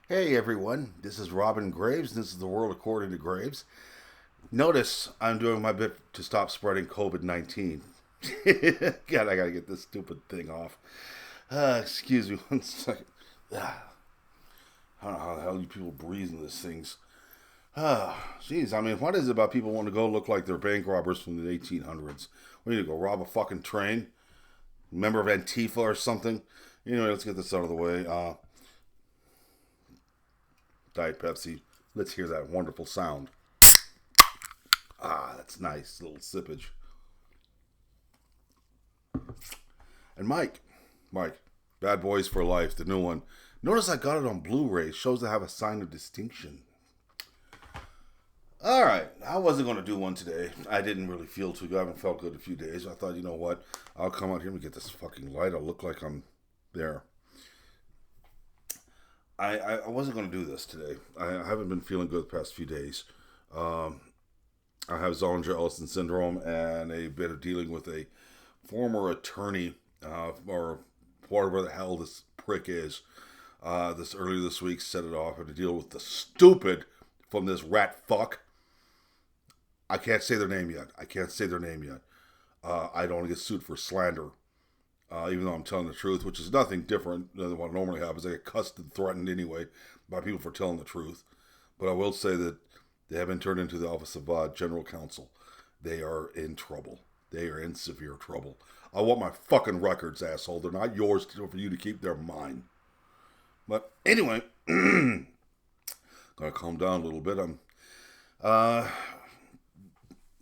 Hey everyone, this is Robin Graves. This is the world according to Graves. Notice I'm doing my bit to stop spreading COVID 19. God, I gotta get this stupid thing off. Excuse me one second. I don't know how the hell you people breathe in these things. Jeez, I mean, what is it about people wanting to go look like they're bank robbers from the 1800s? We need to go rob a fucking train? Member of Antifa or something? Anyway, let's get this out of the way. Diet Pepsi. Let's hear that wonderful sound. That's nice. Little sippage. And Mike, Bad Boys for Life, the new one. Notice I got it on Blu-ray. Shows I have a sign of distinction. All right, I wasn't going to do one today. I didn't really feel too good. I haven't felt good in a few days. I thought, you know what? I'll come out here and get this fucking light. I'll look like I'm there. I wasn't going to do this today. I haven't been feeling good the past few days. Um, I have Zollinger-Ellison syndrome and a bit of dealing with a former attorney, or whatever the hell this prick is. This earlier this week set it off and to deal with the stupid from this rat fuck. I can't say their name yet. I don't want to get sued for slander, even though I'm telling the truth, which is nothing different than what normally happens. I get cussed and threatened anyway by people for telling the truth. But I will say that they have been turned into the Office of General Counsel. They are in trouble. They are in severe trouble. I want my fucking records, asshole. They're not yours for you to keep. They're mine. But anyway, gotta calm down a little bit. Uh,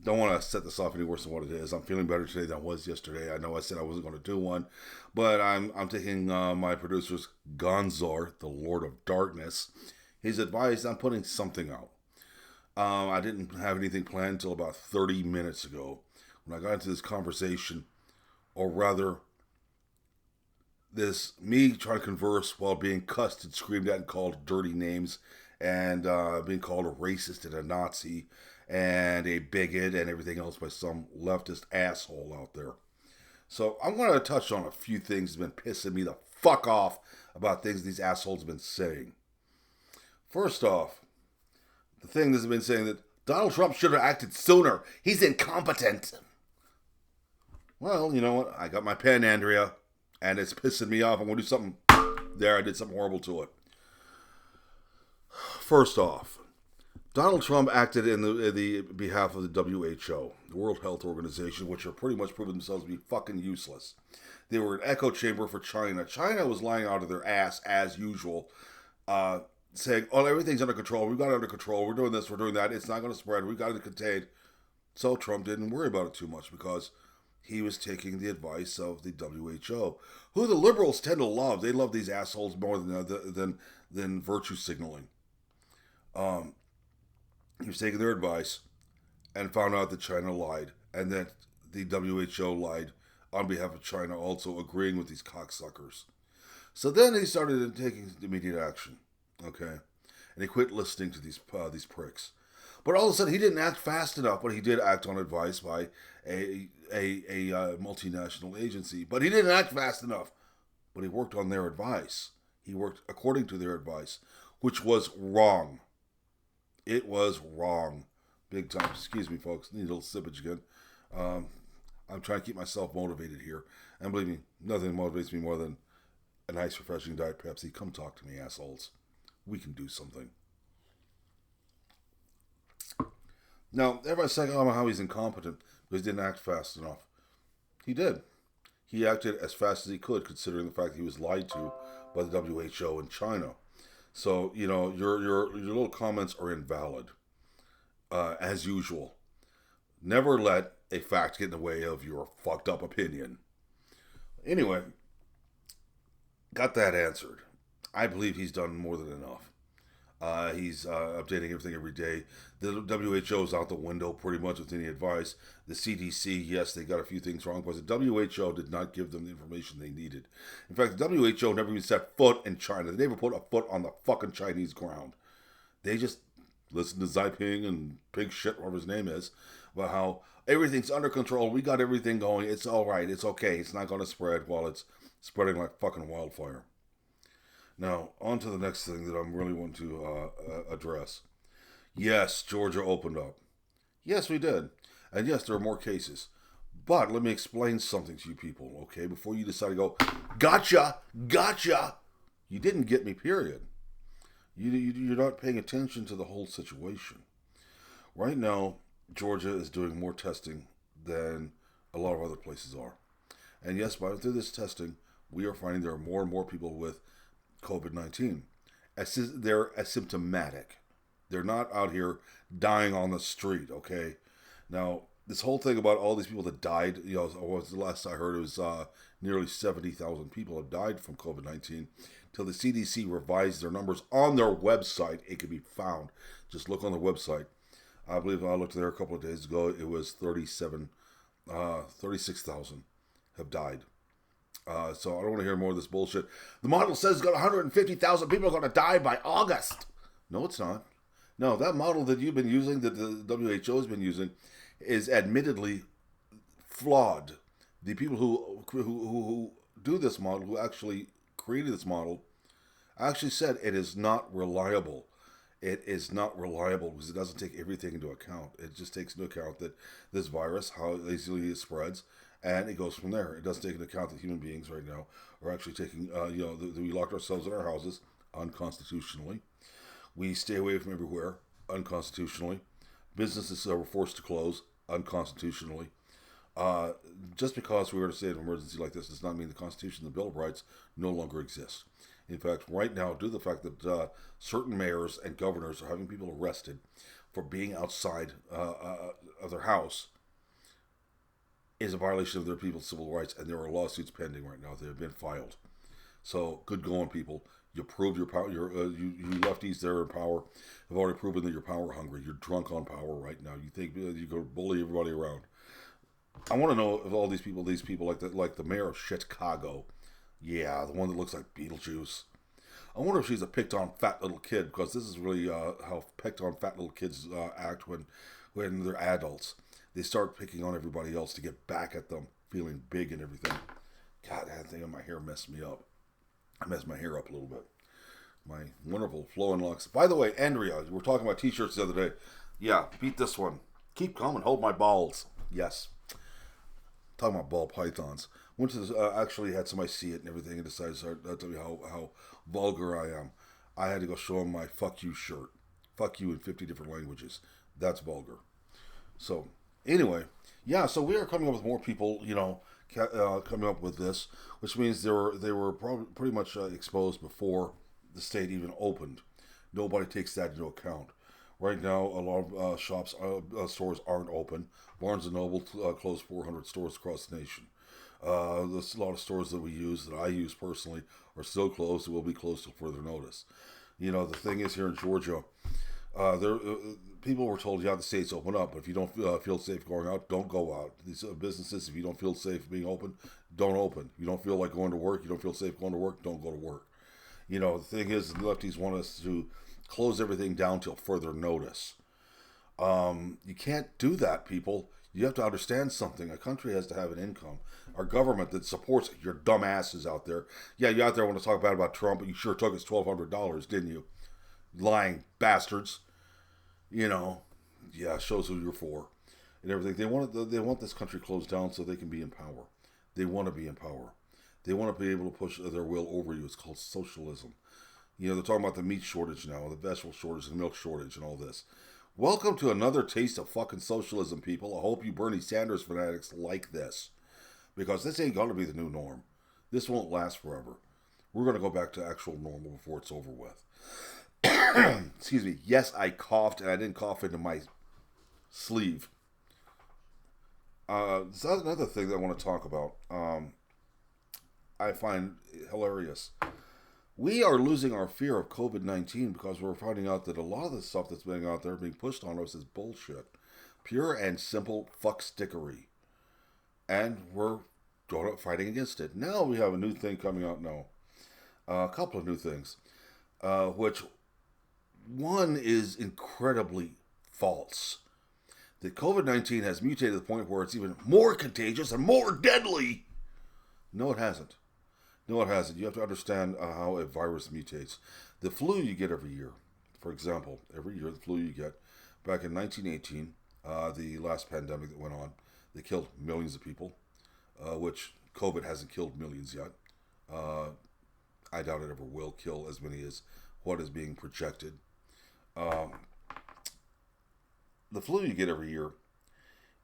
don't want to set this off any worse than what it is. I'm feeling better today than I was yesterday. I know I said I wasn't going to do one, but I'm taking my producer's Gonzor, the Lord of Darkness, his advice on putting something out. I didn't have anything planned until about 30 minutes ago when I got into this conversation, or rather, this me trying to converse while being cussed and screamed at and called dirty names and being called a racist and a Nazi and a bigot and everything else by some leftist asshole out there. So I'm going to touch on a few things that have been pissing me the fuck off about things these assholes have been saying. First off, the thing that's been saying that Donald Trump should have acted sooner. He's incompetent. Well, you know what? I got my pen, Andrea, and it's pissing me off. I'm going to do something. There, I did something horrible to it. First off, Donald Trump acted in the behalf of the WHO, the World Health Organization, which are pretty much proven themselves to be fucking useless. They were an echo chamber for China. China was lying out of their ass as usual, saying, "Oh, everything's under control. We've got it under control. We're doing this. We're doing that. It's not going to spread. We've got it contained." So Trump didn't worry about it too much because he was taking the advice of the WHO, who the liberals tend to love. They love these assholes more than virtue signaling. Um, he was taking their advice and found out that China lied and that the WHO lied on behalf of China, also agreeing with these cocksuckers. So then he started taking immediate action. Okay, and he quit listening to these pricks. But all of a sudden, he didn't act fast enough. But he did act on advice by a multinational agency. But he didn't act fast enough. But he worked on their advice. He worked according to their advice, which was wrong. It was wrong, big time. Excuse me, folks. Need a little sippage again. I'm trying to keep myself motivated here, and believe me, nothing motivates me more than a nice, refreshing Diet Pepsi. Come talk to me, assholes. We can do something. Now, everybody's saying, "Oh, how he's incompetent because he didn't act fast enough." He did. He acted as fast as he could, considering the fact that he was lied to by the WHO in China. So you know your little comments are invalid, as usual. Never let a fact get in the way of your fucked up opinion. Anyway, got that answered. I believe he's done more than enough. He's updating everything every day. The WHO is out the window pretty much with any advice. The CDC, yes, they got a few things wrong, but the WHO did not give them the information they needed. In fact, the WHO never even set foot in China. They never put a foot on the fucking Chinese ground. They just listened to Xi and pig shit, whatever his name is, about how everything's under control. We got everything going. It's all right. It's okay. It's not going to spread while it's spreading like fucking wildfire. Now, on to the next thing that I'm really wanting to address. Yes, Georgia opened up. Yes, we did. And yes, there are more cases. But let me explain something to you people, okay? Before you decide to go, gotcha, gotcha. You didn't get me, period. You're not paying attention to the whole situation. Right now, Georgia is doing more testing than a lot of other places are. And yes, through this testing, we are finding there are more and more people with COVID-19. They're asymptomatic. They're not out here dying on the street, okay? Now, this whole thing about all these people that died, the last I heard it was nearly 70,000 people have died from COVID-19. Till the CDC revised their numbers on their website, it can be found. Just look on the website. I believe I looked there a couple of days ago. It was 36,000 have died. So I don't want to hear more of this bullshit. The model says it's got 150,000 people are going to die by August. No, it's not. No, that model that you've been using, that the WHO has been using, is admittedly flawed. The people who do this model, who actually created this model, actually said it is not reliable. It is not reliable because it doesn't take everything into account. It just takes into account that this virus, how easily it spreads, and it goes from there. It doesn't take into account that human beings right now are actually taking, we locked ourselves in our houses unconstitutionally. We stay away from everywhere unconstitutionally. Businesses were forced to close unconstitutionally. Just because we were in a state of emergency like this does not mean the Constitution and the Bill of Rights no longer exist. In fact, right now, due to the fact that certain mayors and governors are having people arrested for being outside of their house, is a violation of their people's civil rights, and there are lawsuits pending right now. They have been filed. So, good going, people. You proved your power. You lefties there in power have already proven that you're power hungry. You're drunk on power right now. You think you go bully everybody around. I want to know if all these people like the mayor of Chicago, yeah, the one that looks like Beetlejuice. I wonder if she's a picked on fat little kid, because this is really how picked on fat little kids act when they're adults. They start picking on everybody else to get back at them, feeling big and everything. God, that thing on my hair messed me up. I messed my hair up a little bit. My wonderful flowing locks. By the way, Andrea, we were talking about T-shirts the other day. Yeah, beat this one. Keep coming, hold my balls. Yes. Talking about ball pythons. Went to actually had somebody see it and everything and decided to start tell me how vulgar I am. I had to go show them my fuck you shirt. Fuck you in 50 different languages. That's vulgar. So, anyway, yeah, so we are coming up with more people, coming up with this, which means they were probably pretty much exposed before the state even opened. Nobody takes that into account. Right now, a lot of stores aren't open. Barnes & Noble closed 400 stores across the nation. There's a lot of stores that I use personally, are still closed and will be closed till further notice. The thing is, here in Georgia, people were told, the state's open up, but if you don't feel safe going out, don't go out. These businesses, if you don't feel safe being open, don't open. You don't feel like going to work, you don't feel safe going to work, don't go to work. The thing is, the lefties want us to close everything down till further notice. You can't do that, people. You have to understand something. A country has to have an income. Our government that supports your dumb asses out there. Yeah, you out there want to talk bad about Trump, but you sure took his $1,200, didn't you? Lying bastards. Yeah, shows who you're for and everything. They want this country closed down so they can be in power. They want to be in power. They want to be able to push their will over you. It's called socialism. They're talking about the meat shortage now, the vegetable shortage, the milk shortage, and all this. Welcome to another taste of fucking socialism, people. I hope you Bernie Sanders fanatics like this, because this ain't going to be the new norm. This won't last forever. We're going to go back to actual normal before it's over with. Excuse me. Yes, I coughed, and I didn't cough into my sleeve. That's another thing that I want to talk about. I find hilarious. We are losing our fear of COVID-19 because we're finding out that a lot of the stuff that's being out there being pushed on us is bullshit. Pure and simple fuckstickery. And we're fighting against it. Now we have a new thing coming out now. A couple of new things. Which one is incredibly false. That COVID-19 has mutated to the point where it's even more contagious and more deadly. No, it hasn't. No, it hasn't. You have to understand how a virus mutates. The flu you get every year, for example, every year the flu you get, back in 1918, the last pandemic that went on, they killed millions of people, which COVID hasn't killed millions yet. Uh, I doubt it ever will kill as many as what is being projected. Um, the flu you get every year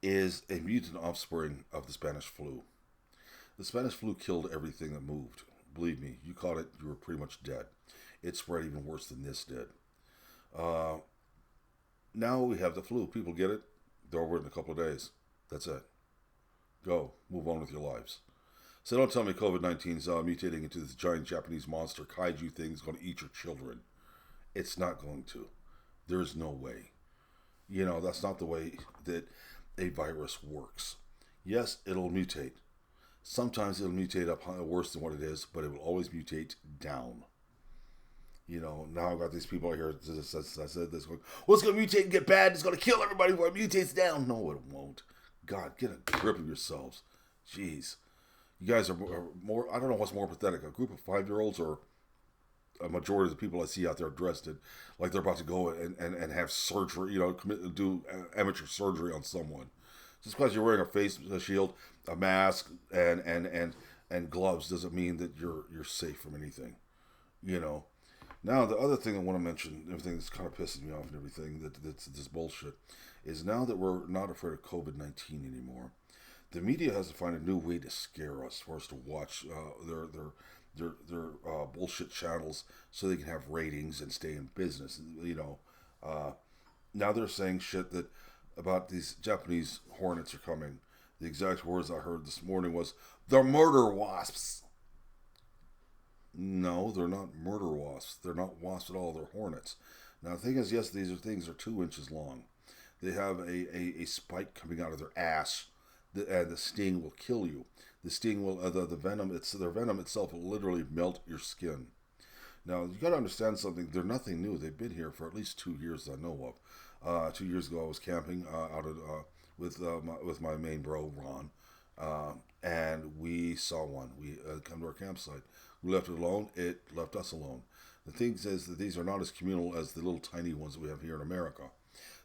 is a mutant offspring of the Spanish flu. The Spanish flu killed everything that moved. Believe me, you caught it, you were pretty much dead. It spread even worse than this did. Uh, Now we have the flu. People get it, they're over it in a couple of days. That's it. Go, move on with your lives. So don't tell me COVID-19 is mutating into this giant Japanese monster kaiju thing that's going to eat your children. It's not going to. There's no way. That's not the way that a virus works. Yes, it'll mutate. Sometimes it'll mutate up worse than what it is, but it will always mutate down. Now I've got these people out here that said this going, well, it's going to mutate and get bad. It's going to kill everybody when it mutates down. No, it won't. God, get a grip of yourselves. Jeez. You guys are more, I don't know what's more pathetic, a group of 5-year-olds or a majority of the people I see out there dressed like they're about to go and have surgery, do amateur surgery on someone. Just because you're wearing a face shield, a mask, and gloves doesn't mean that you're safe from anything. Now, the other thing I want to mention, everything that's kind of pissing me off and everything, that's this bullshit, is now that we're not afraid of COVID-19 anymore, the media has to find a new way to scare us, for us to watch their bullshit channels so they can have ratings and stay in business. Now they're saying shit that about these Japanese hornets are coming. The exact words I heard this morning was, "They're murder wasps." No, they're not murder wasps. They're not wasps at all. They're hornets. Now, the thing is, yes, these things are 2 inches long. They have a spike coming out of their ass, and the sting will kill you. The sting will, the venom, their venom itself will literally melt your skin. Now, you got to understand something. They're nothing new. They've been here for at least 2 years that I know of. 2 years ago, I was camping with my main bro, Ron, and we saw one. We come to our campsite. We left it alone. It left us alone. The thing is that these are not as communal as the little tiny ones that we have here in America.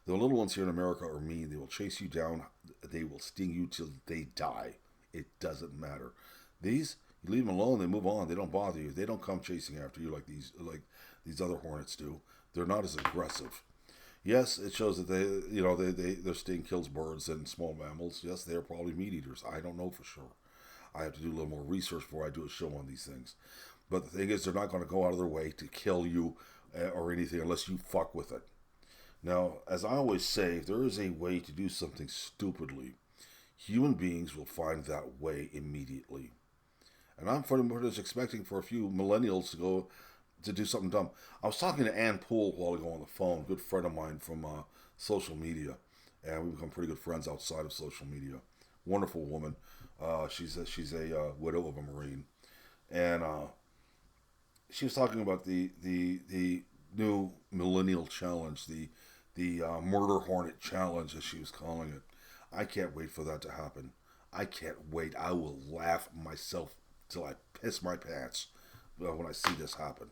The little ones here in America are mean. They will chase you down. They will sting you till they die. It doesn't matter. These, you leave them alone, they move on. They don't bother you. They don't come chasing after you like these other hornets do. They're not as aggressive. Yes, it shows that their sting kills birds and small mammals. Yes, they're probably meat eaters. I don't know for sure. I have to do a little more research before I do a show on these things. But the thing is, they're not going to go out of their way to kill you or anything unless you fuck with it. Now, as I always say, if there is a way to do something stupidly, human beings will find that way immediately. And I'm pretty much expecting for a few millennials to go to do something dumb. I was talking to Ann Poole a while ago on the phone, a good friend of mine from social media. And we've become pretty good friends outside of social media. Wonderful woman. She's a widow of a Marine, and she was talking about the new millennial challenge, the murder hornet challenge, as she was calling it. I can't wait for that to happen. I can't wait. I will laugh myself till I piss my pants when I see this happen.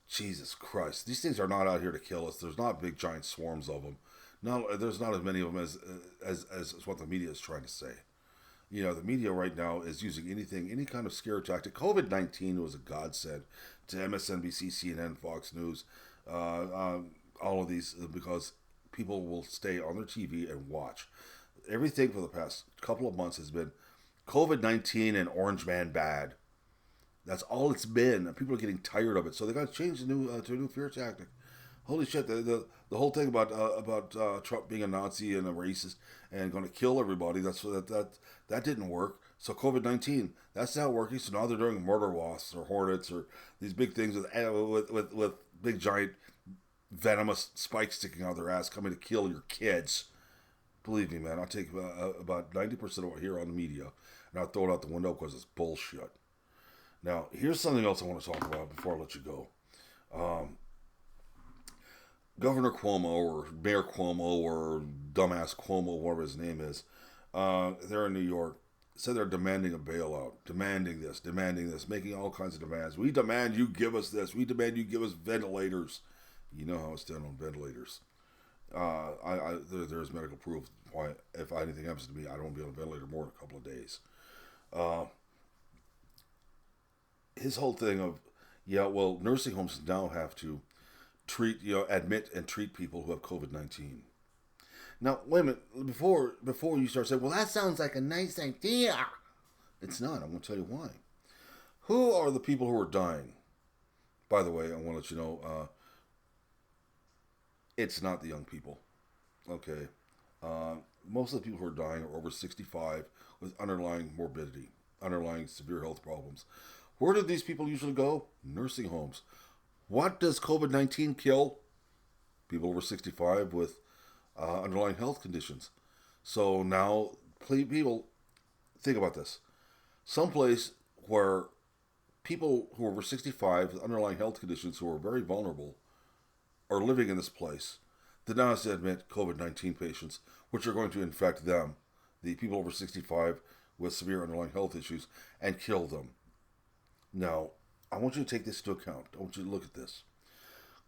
Jesus Christ, these things are not out here to kill us. There's not big giant swarms of them. No, there's not as many of them as what the media is trying to say. The media right now is using any kind of scare tactic. COVID-19 was a godsend to MSNBC, CNN, Fox News, all of these, because people will stay on their TV and watch. Everything for the past couple of months has been COVID-19 and Orange Man bad. That's all it's been. And people are getting tired of it, so they got to change to a new fear tactic. Holy shit! The whole thing about Trump being a Nazi and a racist and going to kill everybody, that didn't work. So COVID-19, that's not working. So now they're doing murder wasps or hornets or these big things with big giant venomous spikes sticking out of their ass, coming to kill your kids. Believe me, man, I'll take about 90% of what I hear on the media and I'll throw it out the window because it's bullshit. Now, here's something else I want to talk about before I let you go. Governor Cuomo or Mayor Cuomo or dumbass Cuomo, whatever his name is, they're in New York. said they're demanding a bailout, demanding this, making all kinds of demands. We demand you give us this. We demand you give us ventilators. You know how I stand on ventilators. There's medical proof why if anything happens to me, I don't be on a ventilator more than a couple of days. His whole thing of, yeah, well, nursing homes now have to admit and treat people who have COVID-19. Now, wait a minute. Before you start saying, well, that sounds like a nice idea. It's not. I'm going to tell you why. Who are the people who are dying? By the way, I want to let you know, it's not the young people. Okay. Most of the people who are dying are over 65 with underlying morbidity, underlying severe health problems. Where do these people usually go? Nursing homes. What does COVID-19 kill? People over 65 with underlying health conditions. So now, people, think about this. Someplace where people who are over 65 with underlying health conditions who are very vulnerable are living in this place that now has to admit COVID-19 patients, which are going to infect them, the people over 65 with severe underlying health issues, and kill them. Now, I want you to take this into account. I want you to look at this.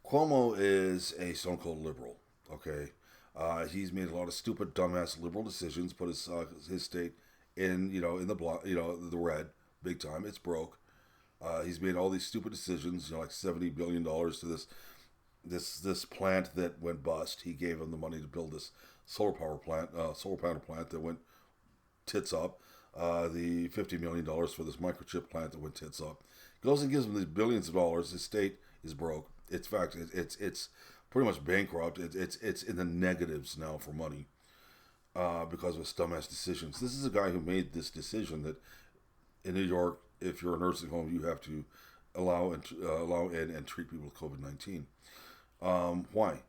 Cuomo is a stone cold liberal, okay? He's made a lot of stupid, dumbass liberal decisions, put his state in the red, big time. It's broke. He's made all these stupid decisions, like $70 billion to this plant that went bust. He gave him the money to build this solar panel plant that went tits up. The $50 million for this microchip plant that went tits up. Goes and gives him these billions of dollars. His state is broke. It's pretty much bankrupt. It's in the negatives now for money because of his dumbass decisions. This is a guy who made this decision that in New York, if you're a nursing home, you have to allow in and treat people with COVID-19. Why?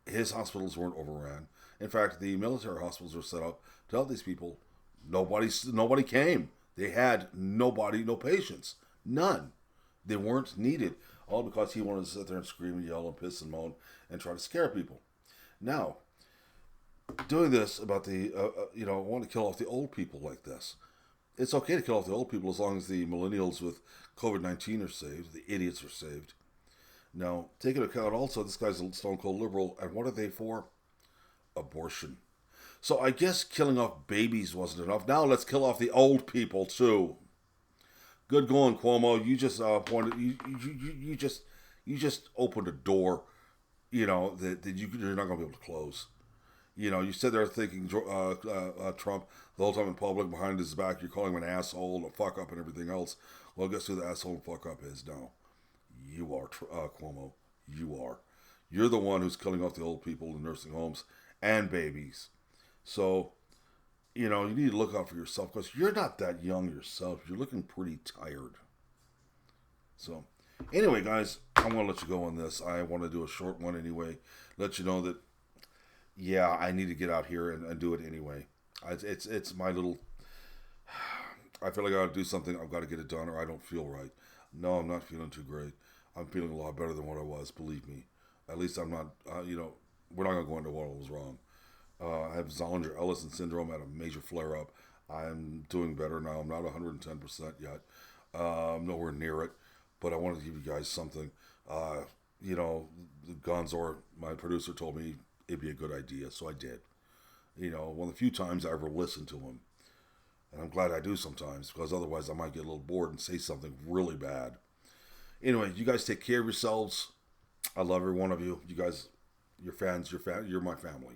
His hospitals weren't overran. In fact, the military hospitals were set up to help these people. Nobody came. They had no patients. None. They weren't needed. All because he wanted to sit there and scream and yell and piss and moan and try to scare people. Now, doing this about want to kill off the old people like this. It's okay to kill off the old people as long as the millennials with COVID-19 are saved. The idiots are saved. Now, take into account also, this guy's a stone cold liberal, and what are they for? Abortion. So I guess killing off babies wasn't enough. Now let's kill off the old people too. Good going, Cuomo. You just you just opened a door, that you're not going to be able to close. You sit there thinking Trump the whole time in public behind his back. You're calling him an asshole, a fuck up, and everything else. Well, guess who the asshole and fuck up is now? You are, Cuomo. You are. You're the one who's killing off the old people in nursing homes and babies. So, you need to look out for yourself because you're not that young yourself. You're looking pretty tired. So, anyway, guys, I'm going to let you go on this. I want to do a short one anyway. Let you know that, yeah, I need to get out here and do it anyway. It's my little... I feel like I got to do something. I've got to get it done or I don't feel right. No, I'm not feeling too great. I'm feeling a lot better than what I was, believe me. At least I'm not, we're not going to go into what was wrong. I have Zollinger-Ellison syndrome. I had a major flare-up. I'm doing better now. I'm not 110% yet. I'm nowhere near it. But I wanted to give you guys something. Gonzor, my producer, told me it'd be a good idea, so I did. One of the few times I ever listened to him. And I'm glad I do sometimes, because otherwise I might get a little bored and say something really bad. Anyway, you guys take care of yourselves. I love every one of you. You guys, you're fans, you're my family.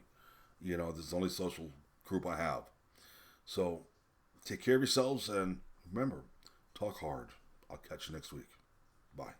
This is the only social group I have. So, take care of yourselves, and remember, talk hard. I'll catch you next week. Bye.